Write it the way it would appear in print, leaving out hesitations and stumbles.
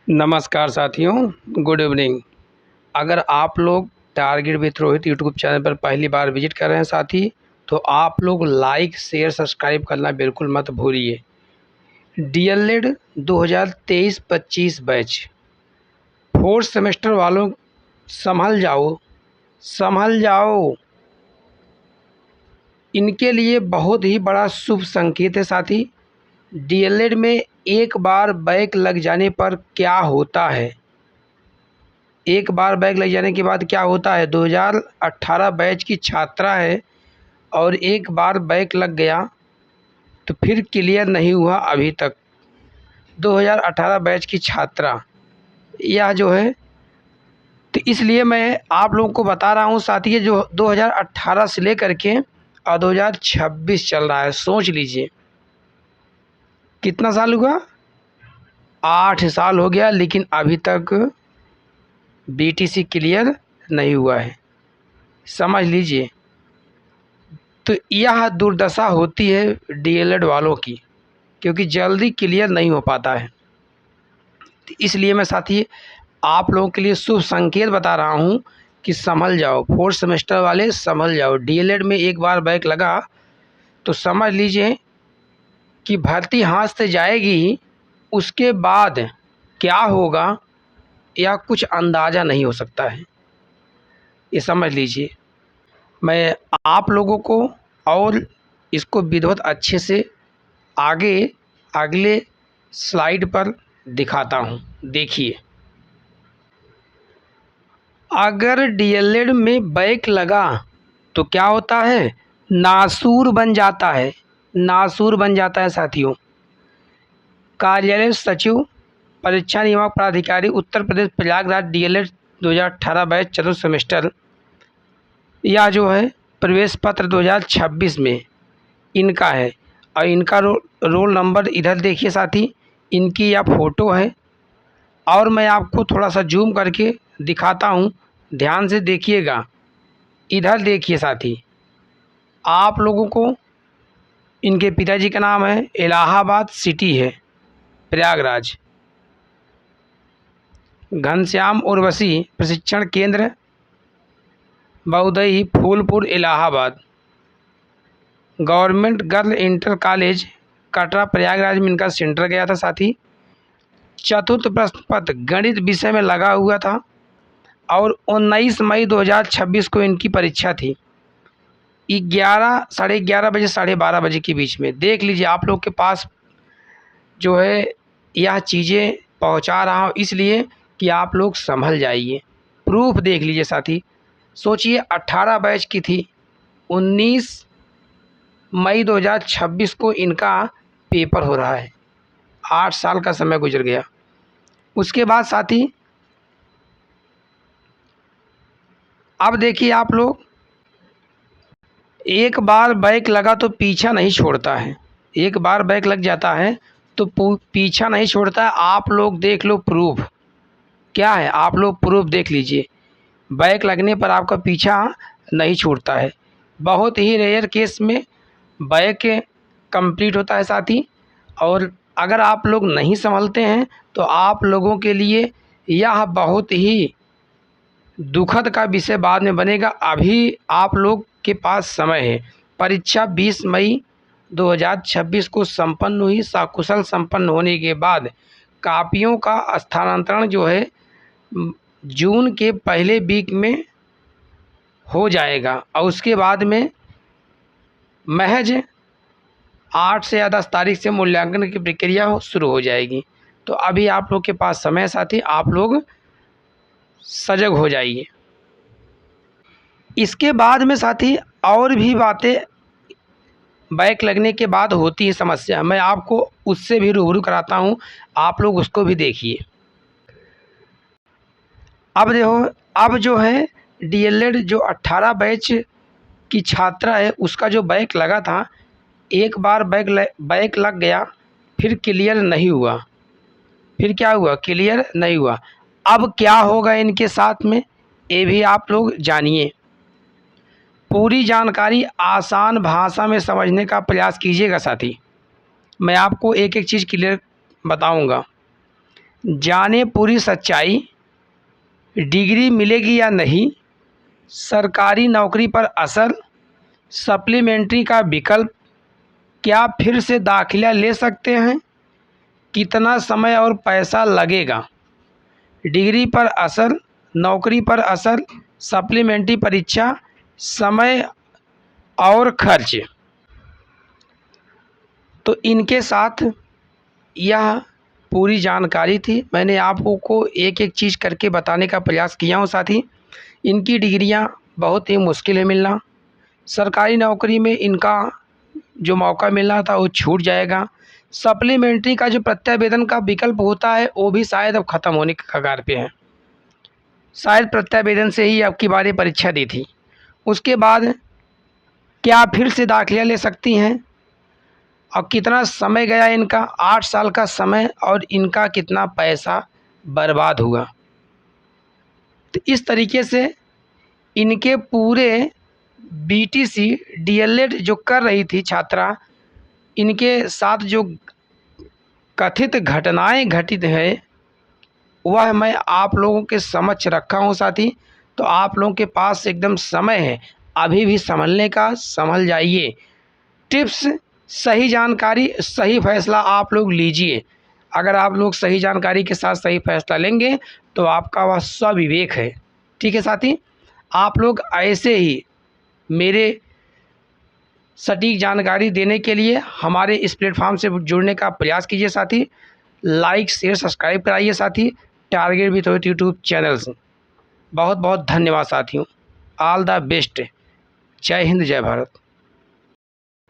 नमस्कार साथियों, good evening. अगर आप लोग target with Rohit YouTube channel पर पहली बार विजिट कर रहे हैं साथी, तो आप लोग लाइक शेयर सब्सक्राइब करना बिल्कुल मत भूलिए। डीएलएड 2023-25 बैच फोर्थ सेमेस्टर वालों, संभल जाओ, संभल जाओ। इनके लिए बहुत ही बड़ा शुभ संकेत है साथी। डीएलएड में एक बार बैक लग जाने पर क्या होता है, एक बार बैक लग जाने के बाद क्या होता है। 2018 बैच की छात्रा है और एक बार बैक लग गया तो फिर क्लियर नहीं हुआ अभी तक। 2018 बैच की छात्रा यह जो है, तो इसलिए मैं आप लोगों को बता रहा हूँ साथी, ये जो 2018 से लेकर के और 2026 चल रहा है, सोच लीजिए कितना साल हुआ। 8 साल हो गया, लेकिन अभी तक बीटीसी क्लियर नहीं हुआ है, समझ लीजिए। तो यह दुर्दशा होती है डीएलएड वालों की, क्योंकि जल्दी क्लियर नहीं हो पाता है। तो इसलिए मैं साथी आप लोगों के लिए शुभ संकेत बता रहा हूँ कि संभल जाओ, फोर्थ सेमेस्टर वाले संभल जाओ। डीएलएड में एक बार बैक लगा तो समझ लीजिए कि भर्ती हाथ से जाएगी, उसके बाद क्या होगा या कुछ अंदाज़ा नहीं हो सकता है, ये समझ लीजिए। मैं आप लोगों को और इसको विधिवत अच्छे से आगे अगले स्लाइड पर दिखाता हूँ। देखिए, अगर डीएलएड में बैक लगा तो क्या होता है, नासूर बन जाता है, नासूर बन जाता है साथियों। कार्यालय सचिव परीक्षा नियामक प्राधिकारी उत्तर प्रदेश प्रयागराज डीएलएड 2018 बैच चतुर्थ सेमेस्टर, यह जो है प्रवेश पत्र 2026 में इनका है। और इनका रोल नंबर इधर देखिए साथी, इनकी यह फ़ोटो है। और मैं आपको थोड़ा सा जूम करके दिखाता हूँ, ध्यान से देखिएगा। इधर देखिए साथी, आप लोगों को इनके पिताजी का नाम है, इलाहाबाद सिटी है, प्रयागराज। घनश्याम उर्वशी प्रशिक्षण केंद्र Baudai Phulpur Allahabad. Government girl inter college Katra Prayagraj में इनका सेंटर गया था साथी। चतुर्थ प्रश्न पत्र गणित विषय में लगा हुआ था और 19 मई 2026 को इनकी परीक्षा थी। 11 साढ़े 11 बजे 12:30 बजे के बीच में। देख लीजिए, आप लोग के पास जो है यह चीज़ें पहुंचा रहा हूँ इसलिए कि आप लोग संभल जाइए। प्रूफ देख लीजिए साथी, सोचिए 18 बैच की थी, 19 मई 2026 को इनका पेपर हो रहा है। 8 साल का समय गुजर गया। उसके बाद साथी अब देखिए, आप लोग एक बार बैक लगा तो पीछा नहीं छोड़ता है, एक बार बैक लग जाता है तो पीछा नहीं छोड़ता है। आप लोग देख लो प्रूफ क्या है, आप लोग प्रूफ देख लीजिए। बैक लगने पर आपका पीछा नहीं छूटता है। बहुत ही रेयर केस में बैक कंप्लीट होता है साथी। और अगर आप लोग नहीं संभलते हैं तो आप लोगों के लिए यह बहुत ही दुखद का विषय बाद में बनेगा। अभी आप लोग के पास समय है। परीक्षा 20 मई 2026 को संपन्न हुई। सकुशल संपन्न होने के बाद कापियों का स्थानांतरण जो है जून के पहले वीक में हो जाएगा और उसके बाद में महज 8 से या 10 तारीख से मूल्यांकन की प्रक्रिया शुरू हो जाएगी। तो अभी आप लोग के पास समय साथी, आप लोग सजग हो जाइए। इसके बाद में साथी और भी बातें बैक लगने के बाद होती है समस्या, मैं आपको उससे भी रूबरू कराता हूँ, आप लोग उसको भी देखिए। अब देखो, अब जो है डीएलएड जो 18 बैच की छात्रा है, उसका जो बैक लगा था, एक बार बैक लग गया, फिर क्लियर नहीं हुआ। फिर क्या हुआ, क्लियर नहीं हुआ। अब क्या होगा इनके साथ में, ये भी आप लोग जानिए। पूरी जानकारी आसान भाषा में समझने का प्रयास कीजिएगा साथी। मैं आपको एक एक चीज़ क्लियर बताऊंगा। जाने पूरी सच्चाई, डिग्री मिलेगी या नहीं, सरकारी नौकरी पर असर, सप्लीमेंट्री का विकल्प, क्या फिर से दाखिला ले सकते हैं, कितना समय और पैसा लगेगा। डिग्री पर असर, नौकरी पर असर, सप्लीमेंट्री परीक्षा, समय और खर्च। तो इनके साथ यह पूरी जानकारी थी। मैंने आपको एक एक चीज़ करके बताने का प्रयास किया हूँ साथी। इनकी डिग्रियाँ बहुत ही मुश्किल है मिलना। सरकारी नौकरी में इनका जो मौका मिलना था वो छूट जाएगा। सप्लीमेंट्री का जो प्रत्यावेदन का विकल्प होता है वो भी शायद अब ख़त्म होने के कगार पे है। शायद प्रत्यावेदन से ही अब की बारी परीक्षा दी थी। उसके बाद क्या फिर से दाखिला ले सकती हैं और कितना समय गया इनका, 8 साल का समय, और इनका कितना पैसा बर्बाद हुआ। तो इस तरीके से इनके पूरे बीटीसी डीएलएड जो कर रही थी छात्रा, इनके साथ जो कथित घटनाएं घटित है वह मैं आप लोगों के समक्ष रखा हूं साथी। तो आप लोगों के पास एकदम समय है अभी भी संभलने का, संभल जाइए। टिप्स, सही जानकारी, सही फैसला आप लोग लीजिए। अगर आप लोग सही जानकारी के साथ सही फैसला लेंगे तो आपका वह स्वविवेक है। ठीक है साथी, आप लोग ऐसे ही मेरे सटीक जानकारी देने के लिए हमारे इस प्लेटफॉर्म से जुड़ने का प्रयास कीजिए साथी। लाइक शेयर सब्सक्राइब कराइए साथी, टारगेट विथ यूट्यूब चैनल से। बहुत बहुत धन्यवाद साथियों। All the best. जय हिंद, जय भारत।